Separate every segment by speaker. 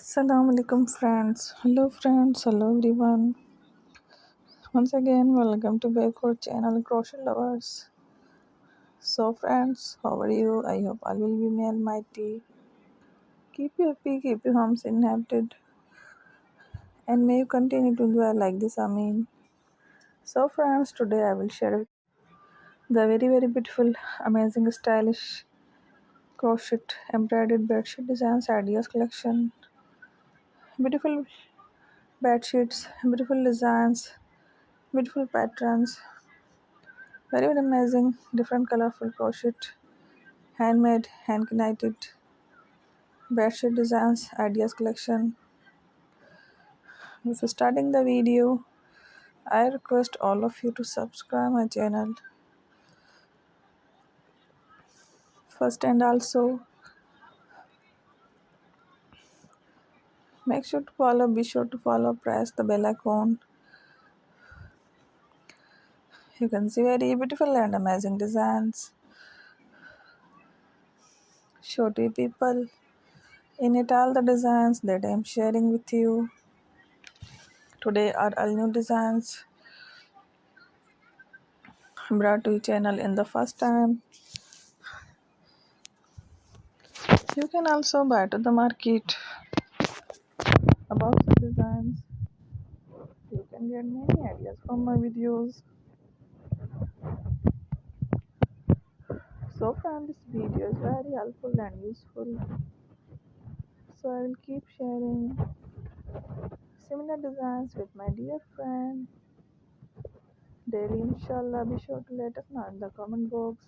Speaker 1: Assalamu alaikum friends, hello everyone. Once again, welcome to back our channel Crochet Lovers. So friends, how are you? I hope all will be may almighty. Keep you happy, keep your homes inhabited, and may you continue to enjoy like this. Amin. So friends, today I will share the very beautiful, amazing, stylish crochet embroidered bedsheet designs ideas collection. Beautiful bed sheets, beautiful designs, beautiful patterns, very amazing, different colorful crochet, handmade, hand knitted bedsheet designs, ideas collection. Before starting the video, I request all of you to subscribe my channel first, and also be sure to follow, press the bell icon. You can see very beautiful and amazing designs. Show to people in it all the designs that I am sharing with you. Today are all new designs brought to your channel in the first time. You can also buy to the market about the designs. You can get many ideas from my videos. So far this video is very helpful and useful. So I will keep sharing similar designs with my dear friend daily, inshallah. Be sure to let us know in the comment box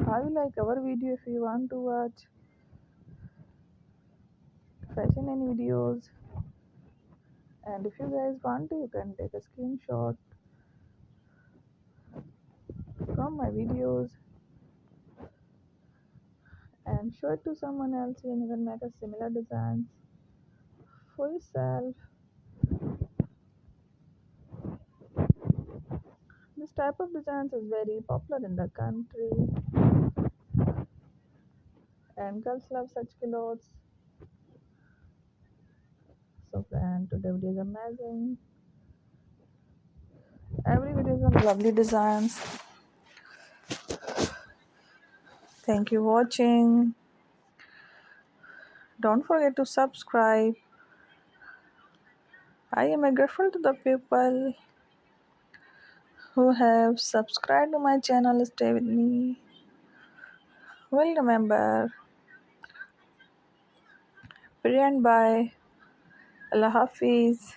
Speaker 1: how you like our video. If you want to watch fashion and videos, and if you guys want to, you can take a screenshot from my videos and show it to someone else, and you can make a similar designs for yourself. This type of designs is very popular in the country, and girls love such clothes. So friend, today video is amazing. Every video is on lovely designs. Thank you watching. Don't forget to subscribe. I am grateful to the people who have subscribed to my channel. Stay with me. Well, remember, pray and bye. Allah Hafiz.